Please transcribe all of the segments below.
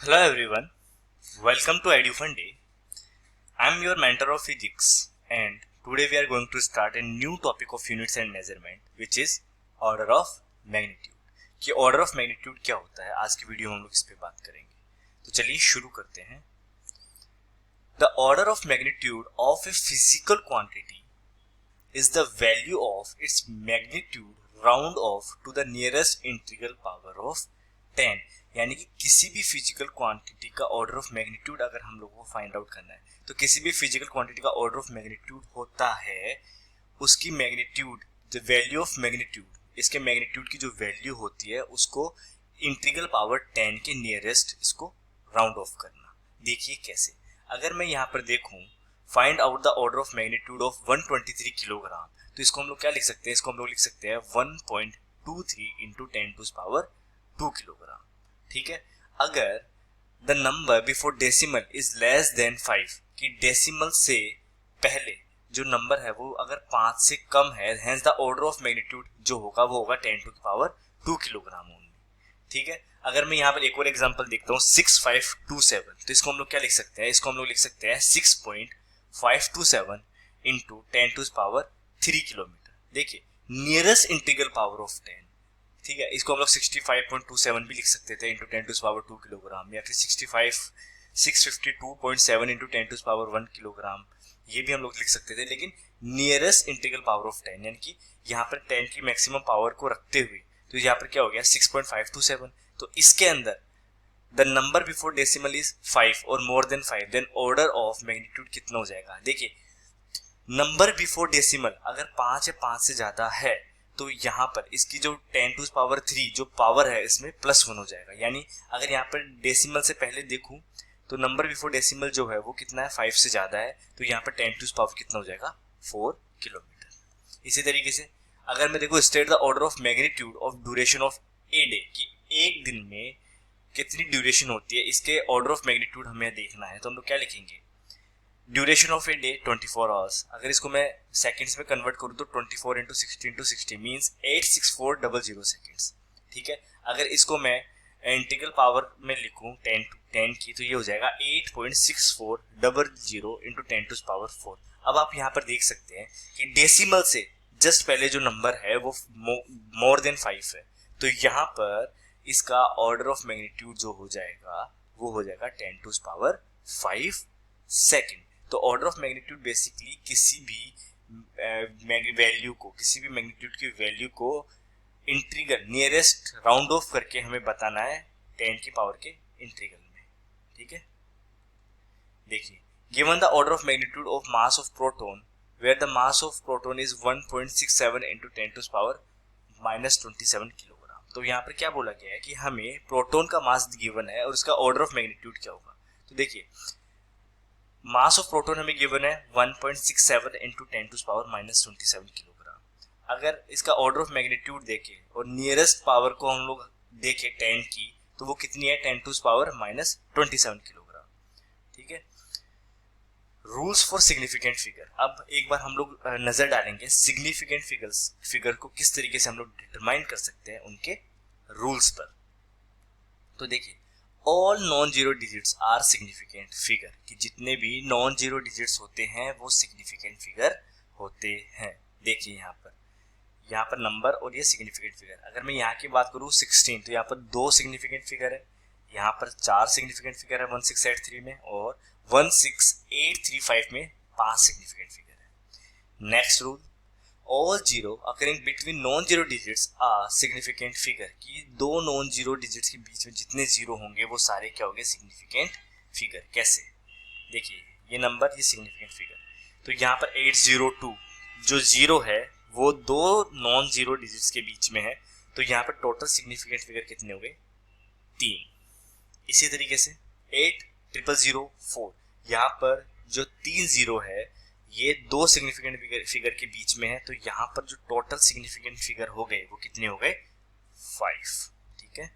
Hello everyone, welcome to EduFun Day. I am your mentor of physics and today we are going to start a new topic of units and measurement which is order of magnitude. कि order of magnitude क्या होता है, आज की video में हम लोग इस पे बात करेंगे. तो चलिए शुरू करते हैं. The order of magnitude of a physical quantity is the value of its magnitude round off to the nearest integral power of 10. यानी कि किसी भी फिजिकल क्वांटिटी का ऑर्डर ऑफ मैग्नीट्यूड अगर हम लोगों को फाइंड आउट करना है तो किसी भी फिजिकल क्वांटिटी का ऑर्डर ऑफ मैग्नीट्यूड होता है, उसकी magnitude, the value of magnitude, इसके मैग्नीट्यूड की जो वैल्यू होती है उसको इंटीग्रल पावर 10 के नियरेस्ट इसको राउंड ऑफ करना. देखिए कैसे. अगर मैं यहाँ पर देखूं find out the order of magnitude of 123 kilogram, तो इसको हम लोग क्या लिख सकते हैं, इसको हम लोग लिख सकते हैं 1.23 इंटू 10 टू पावर 2 किलोग्राम. ठीक है. अगर the number before decimal is less than 5, कि डेसिमल से पहले जो नंबर है वो अगर 5 से कम है, hence the order of magnitude जो होगा वो होगा 10 टू पावर 2 किलोग्राम ओनली. ठीक है. अगर मैं यहाँ पर एक और एग्जांपल देखता हूँ 6527, तो इसको हम लोग क्या लिख सकते हैं, इसको हम लोग लिख सकते हैं 6.527 इंटू 10 टू पावर 3 किलोमीटर. देखिए नियरेस्ट इंटीग्रल पावर ऑफ 10. ठीक है. इसको हम लोग 65.27 भी लिख सकते थे इंटू 10 टू पावर 2 किलोग्राम, या फिर 652.7 इंटू 10 टू पावर 1 किलोग्राम, ये भी हम लोग लिख सकते थे. लेकिन नियरेस्ट इंटीग्रल पावर ऑफ 10 यानी कि यहाँ पर 10 की मैक्सिमम पावर को रखते हुए, तो यहाँ पर क्या हो गया 6.527. तो इसके अंदर the number before decimal is 5 और more than 5, then order of magnitude कितना हो जाएगा. देखिए नंबर बिफोर डेसिमल अगर 5 या 5 से ज्यादा है तो यहाँ पर इसकी जो 10 टू पावर 3 जो पावर है इसमें +1 हो जाएगा. यानी अगर यहाँ पर डेसिमल से पहले देखूं तो नंबर बिफोर डेसिमल जो है वो कितना है, 5 से ज्यादा है, तो यहाँ पर 10 टू पावर कितना हो जाएगा, 4 किलोमीटर. इसी तरीके से अगर मैं देखो state the order of magnitude of duration of a day, कि एक दिन में कितनी ड्यूरेशन होती है, इसके ऑर्डर ऑफ मैग्नीट्यूड हमें देखना है, तो हम लोग क्या लिखेंगे, duration of a day 24 hours. अगर इसको मैं सेकंड्स में कन्वर्ट करूं तो 24 इंटू 60 इंटू 60 मीन्स 86400 सेकेंड्स. ठीक है. अगर इसको मैं इंटीग्रल पावर में लिखूं 10 की, तो ये हो जाएगा 8.6400 इंटू 10 टू पावर 4. अब आप यहाँ पर देख सकते हैं कि डेसिमल से जस्ट पहले जो नंबर है वो मोर देन 5 है, तो यहाँ पर इसका ऑर्डर ऑफ मैग्नीट्यूड जो हो जाएगा वो हो जाएगा 10 टू पावर 5 सेकेंड. तो ऑर्डर ऑफ मैग्नीट्यूड बेसिकली किसी भी वैल्यू को, किसी भी मैग्नीट्यूड की वैल्यू को इंटीग्रल नियरेस्ट राउंड ऑफ करके हमें बताना है 10 की पावर के इंटीग्रल में. ठीक है. देखिए given the order of magnitude of mass of proton where the mass of proton is 1.67 into 10 to power -27 kilogram. तो यहाँ पर क्या बोला गया है कि हमें प्रोटॉन का मास गिवन है और उसका ऑर्डर ऑफ मैग्नीट्यूड क्या होगा. तो देखिए मास ऑफ प्रोटॉन हमें गिवन है 1.67 इंटू 10 टू पावर -27 किलोग्राम. अगर इसका ऑर्डर ऑफ मैग्नीट्यूड देखें और नियरेस्ट पावर को हम लोग देखें 10 की, तो वो कितनी है, 10 टू पावर -27 किलोग्राम. ठीक है. Rules for significant figure. अब एक बार हम लोग नजर डालेंगे सिग्निफिकेंट फिगर को किस तरीके से हम लोग डिटरमाइन कर सकते हैं उनके रूल्स पर. तो देखिए all non zero digits are significant figure, कि जितने भी नॉन जीरो डिजिट्स होते हैं वो सिग्निफिकेंट फिगर होते हैं. देखिए यहाँ पर नंबर और ये सिग्निफिकेंट फिगर. अगर मैं यहाँ की बात करूँ 16, तो यहाँ पर 2 सिग्निफिकेंट फिगर है, यहाँ पर 4 सिग्निफिकेंट फिगर है 1683 में, और 16835 में 5 सिग्निफिकेंट फिगर है. Next rule, all zero occurring between non zero digits are significant figure, कि 2 नॉन जीरो डिजिट्स के बीच में जितने जीरो होंगे वो सारे क्या होंगे, सिग्निफिकेंट फिगर. कैसे, देखिए ये नंबर, ये सिग्निफिकेंट फिगर. तो यहाँ पर 802 जो जीरो है वो 2 नॉन जीरो डिजिट्स के बीच में है, तो यहाँ पर टोटल सिग्निफिकेंट फिगर कितने हो गए, 3. इसी तरीके से 8004 यहाँ पर जो 3 जीरो है ये 2 सिग्निफिकेंट फिगर के बीच में है, तो यहाँ पर जो टोटल सिग्निफिकेंट फिगर हो गए वो कितने हो गए, 5. ठीक है.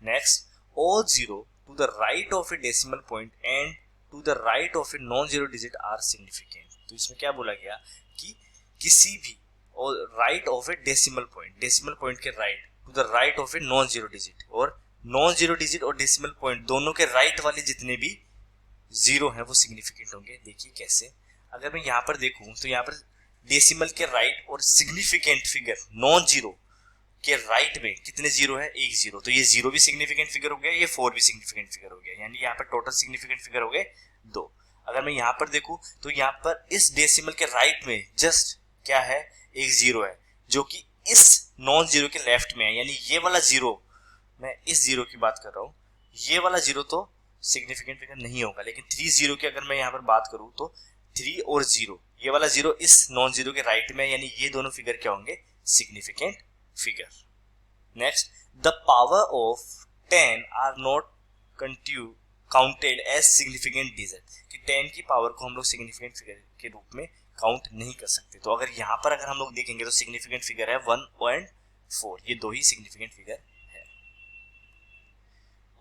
Next, all zero to the right of a decimal point and to the right of a non zero digit are significant. तो इसमें क्या बोला गया कि किसी भी right of a decimal point के right to the right of a non zero digit और नॉन जीरो डिजिट और डेसिमल पॉइंट दोनों के राइट वाले जितने भी जीरो हैं वो सिग्निफिकेंट होंगे। देखिए कैसे, अगर मैं यहाँ पर देखूं तो यहाँ पर डेसिमल के राइट और सिग्निफिकेंट फिगर नॉन जीरो के राइट में कितने जीरो है, एक जीरो, तो ये जीरो भी सिग्निफिकेंट फिगर हो गया, ये 4 भी सिग्निफिकेंट फिगर हो गया, यानी यहाँ पर टोटल सिग्निफिकेंट फिगर हो गए 2। अगर मैं यहाँ पर देखूं तो यहाँ पर इस डेसिमल के राइट में जस्ट क्या है, एक जीरो है, जो कि इस नॉन जीरो के लेफ्ट में है, यानी ये वाला जीरो, मैं इस जीरो की बात कर रहा हूँ, ये वाला जीरो तो सिग्निफिकेंट फिगर नहीं होगा, लेकिन 3 जीरो की अगर मैं यहाँ पर बात करूँ तो 3 और 0, ये वाला जीरो इस नॉन जीरो के राइट में, यानी ये दोनों फिगर क्या होंगे, significant figure. Next, the power of 10 are not counted as significant digit, कि 10 की पावर को हम लोग सिग्निफिकेंट फिगर के रूप में काउंट नहीं कर सकते। तो अगर यहाँ पर अगर हम लोग देखेंगे तो सिग्निफिकेंट फिगर है 1 और 4, ये दो ही सिग्निफिकेंट फिगर है।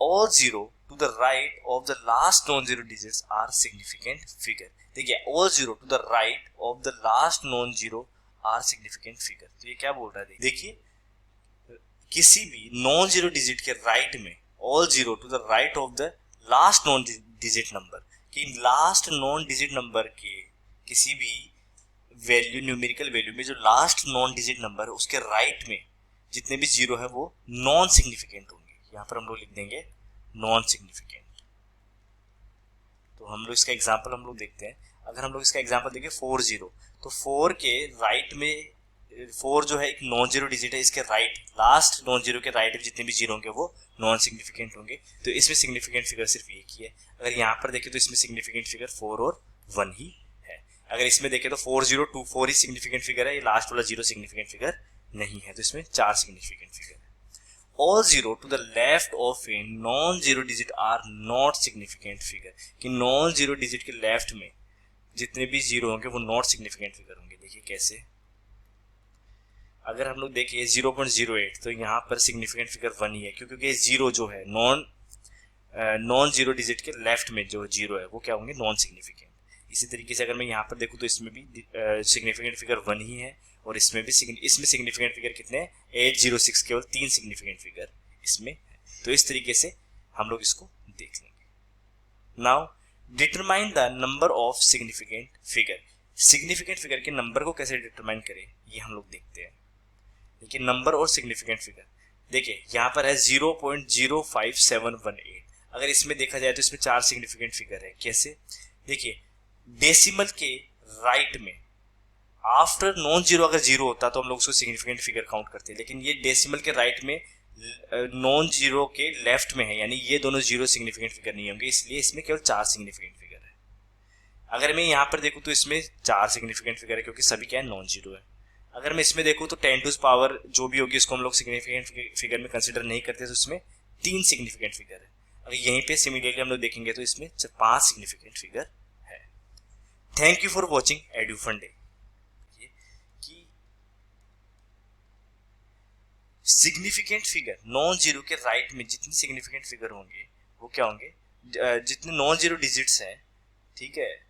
All zero to the right of the last non-zero digits are significant figure। देखिए, all zero to the right of the last non-zero are significant figure, तो ये क्या बोल रहा है, देखिए किसी भी नॉन जीरो डिजिट के राइट में, all zero to the right of the last non digit number, कि लास्ट नॉन डिजिट नंबर के किसी भी वैल्यू, न्यूमेरिकल वैल्यू में जो लास्ट नॉन डिजिट नंबर है उसके राइट में जितने भी जीरो है वो नॉन सिग्निफिकेंट होंगे। यहाँ पर हम लोग लिख देंगे नॉन सिग्निफिकेंट। तो हम लोग इसका एग्जांपल हम लोग देखते हैं। अगर हम लोग इसका एग्जांपल देखें 4 0, तो 4 के राइट में 4 जो है एक नॉन जीरो डिजिट है, इसके राइट लास्ट नॉन जीरो के राइट में जितने भी जीरो होंगे वो नॉन सिग्निफिकेंट होंगे, तो इसमें सिग्निफिकेंट फिगर सिर्फ एक ही है। अगर यहाँ पर देखें तो इसमें सिग्निफिकेंट फिगर 4 और 1 ही है। अगर इसमें देखें तो 4 0 2 4 ही सिग्निफिकेंट फिगर है, ये लास्ट वाला जीरो सिग्निफिकेंट फिगर नहीं है, तो इसमें 4 सिग्निफिकेंट फिगर है। All zero to the left of a non-zero digit are not significant figure, कि non-zero digit के लेफ्ट में जितने भी जीरो होंगे वो नॉट सिग्निफिकेंट फिगर होंगे। देखिए कैसे, अगर हम लोग देखिए 0.08, तो यहाँ पर सिग्निफिकेंट फिगर 1 ही है, क्योंकि जीरो जो है नॉन जीरो डिजिट के लेफ्ट में जो जीरो है वो क्या होंगे, नॉन सिग्निफिकेंट। इसी तरीके से अगर मैं यहाँ पर देखूँ तो इसमें भी सिग्निफिकेंट फिगर 1 ही है, और इसमें भी इसमें सिग्निफिकेंट फिगर कितने हैं, 806, केवल 3 सिग्निफिकेंट फिगर इसमें है। तो इस तरीके से हम लोग इसको देख लेंगे। Now determine the number of significant figure, significant figure के नंबर को कैसे डिटरमाइन करें ये हम लोग देखते हैं। देखिए नंबर और सिग्निफिकेंट फिगर, देखिए यहाँ पर है 0.05718, अगर इसमें देखा जाए तो इसमें 4 सिग्निफिकेंट फिगर है। कैसे, देखिए डेसिमल के राइट में आफ्टर नॉन जीरो अगर जीरो होता तो हम लोग उसको सिग्निफिकेंट फिगर काउंट करते हैं, लेकिन ये डेसिमल के राइट में नॉन जीरो के लेफ्ट में है, यानी ये दोनों जीरो सिग्निफिकेंट फिगर नहीं होंगे, इसलिए इसमें केवल 4 सिग्निफिकेंट फिगर है। अगर मैं यहाँ पर देखूँ तो इसमें 4 सिग्निफिकेंट फिगर है, क्योंकि सभी क्या है, नॉन जीरो है। अगर मैं इसमें देखूँ तो 10 टू द पावर जो भी होगी उसको हम लोग सिग्निफिकेंट फिगर में कंसिडर नहीं करते, तो इसमें 3 सिग्निफिकेंट फिगर है। अगर यहीं पे सिमिलरली हम लोग देखेंगे तो इसमें 5 सिग्निफिकेंट फिगर है। Thank you for watching Edufun day. Significant figure non zero के राइट में जितने सिग्निफिकेंट फिगर होंगे वो क्या होंगे, जितने नॉन जीरो डिजिट्स हैं, ठीक है,